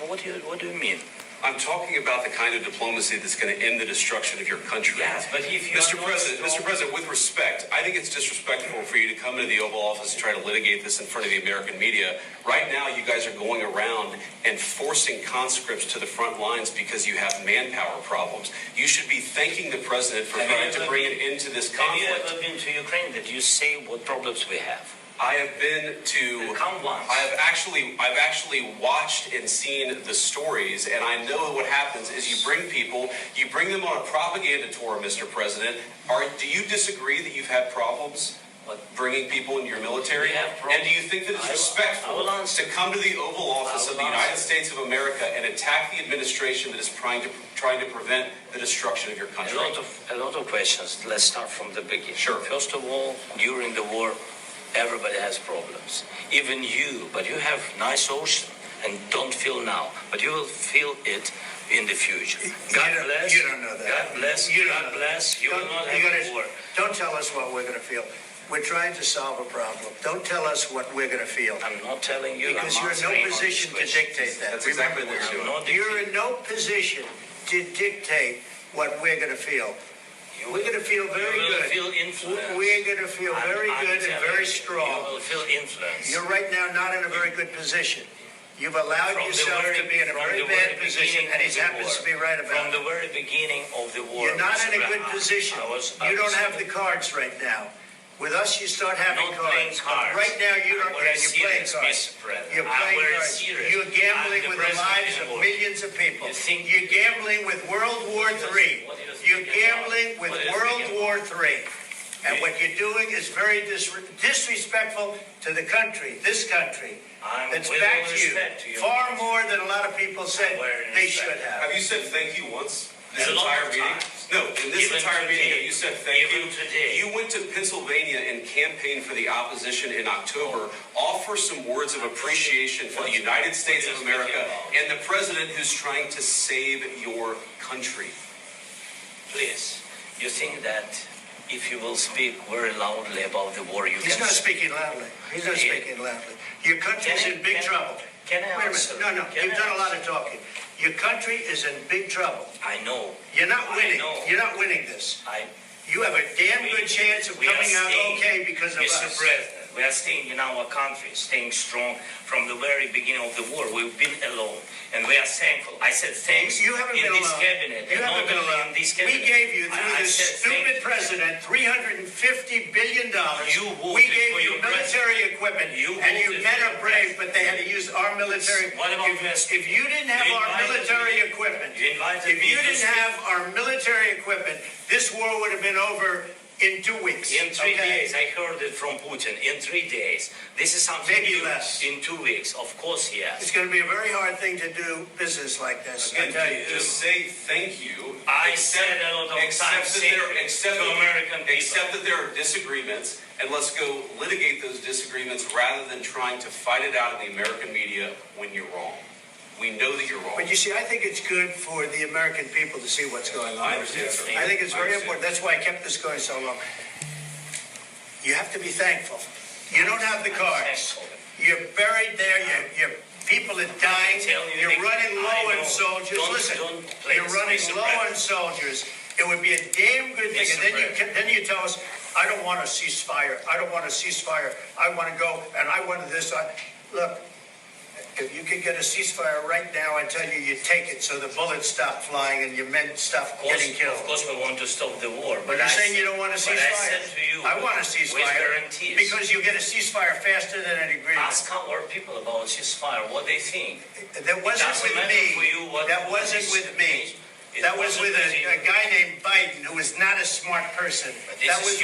What do you mean? I'm talking about the kind of diplomacy that's going to end the destruction of your country. Yes, but if you Mr. President, with respect, I think it's disrespectful for you to come into the Oval Office and try to litigate this in front of the American media. Right now, you guys are going around and forcing conscripts to the front lines because you have manpower problems. You should be thanking the President for trying to bring it into this conflict. Have you ever been to Ukraine? Did you say what problems we have? I have been to. Come once. I've actually watched and seen the stories, and I know what happens is you bring them on a propaganda tour, Mr. President. Do you disagree that you've had problems bringing people into your military? And do you think that it's respectful to come to the Oval Office of the United States of America and attack the administration that is trying to prevent the destruction of your country? A lot of questions. Let's start from the beginning. Sure. First of all, during the war, everybody has problems. Even you, but you have nice ocean and don't feel now, but you will feel it in the future. God bless. You don't know that. God bless. God bless. You will not have a war. Don't tell us what we're going to feel. We're trying to solve a problem. Don't tell us what we're going to feel. I'm not telling you. Because you're in no position to dictate that. That's exactly what you're doing. You're in no position to dictate what we're going to feel. We're going to feel very good. Feel influence. We're going to feel very good and very strong. You will feel influence. You're right now not in a very good position. You've allowed yourself to be in a very bad position, and he happens to be right about it. From the very beginning of the war. You're not in a good position. You don't have the cards right now. With us, you start having cards. Right now, you don't. You're playing cards. You're playing cards. You're gambling with the lives of millions of people. You're gambling with World War III. You're gambling with World War III. And what you're doing is very disrespectful to the country, this country. It's back to you. Far more than a lot of people said they should have. Have you said thank you once? This entire meeting? No, in this entire meeting, have you said thank you? You went to Pennsylvania and campaigned for the opposition in October. Offer some words of appreciation for the United States of America and the president who's trying to save your country. Please, you think that if you will speak very loudly about the war, He's not speaking loudly. He's not speaking loudly. Your country's in big trouble. Can I Wait a answer? minute. No. You've done a lot of talking. Your country is in big trouble. I know. You're not winning. I know. You're not winning this. You have a damn good chance of coming out okay because of Mr. us. President, we are staying in our country, staying strong from the very beginning of the war. We've been alone, and we are thankful. I said thanks You haven't in been this alone. cabinet. You haven't been alone. In this cabinet. We gave you, through I this said stupid president, $350 billion. We gave you military equipment, and you men are brave, but they had to use our military. If you didn't have our military equipment, this war would have been over in 2 weeks. In 3 days, I heard it from Putin. In 3 days. This is something Maybe new. less. In 2 weeks. Of course, yes. It's going to be a very hard thing to do business like this. I tell you. Just say thank you. I said a lot of times to American people. Accept that there are disagreements, and let's go litigate those disagreements rather than trying to fight it out in the American media when you're wrong. We know that you're wrong. But you see, I think it's good for the American people to see what's going on. I understand, sir. I think it's very important. That's why I kept this going so long. You have to be thankful. You don't have the cards. You're buried there. Your people are dying. You're running low on soldiers. Listen, you're running low on soldiers. It would be a damn good thing. And then you tell us, I don't want a ceasefire. I don't want a ceasefire. I want to go, and I want this. Look. If you could get a ceasefire right now, I tell you, you take it so the bullets stop flying and your men stop getting killed. Of course, we want to stop the war. But you're saying you don't want a ceasefire? But I said to you, I want a ceasefire. with guarantees. Because you get a ceasefire faster than an agreement. Ask our people about ceasefire, what they think. That wasn't with me. That wasn't with me. That was with a guy named Biden, who was not a smart person. That was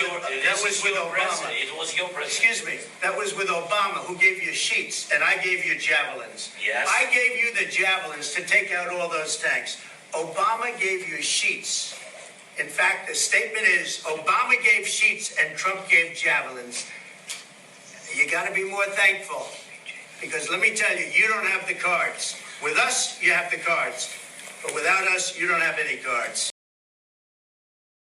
with Obama. It was your president. Excuse me. That was with Obama, who gave you sheets, and I gave you javelins. Yes. I gave you the javelins to take out all those tanks. Obama gave you sheets. In fact, the statement is Obama gave sheets and Trump gave javelins. You got to be more thankful, because let me tell you, you don't have the cards. With us, you have the cards. But without us, you don't have any cards.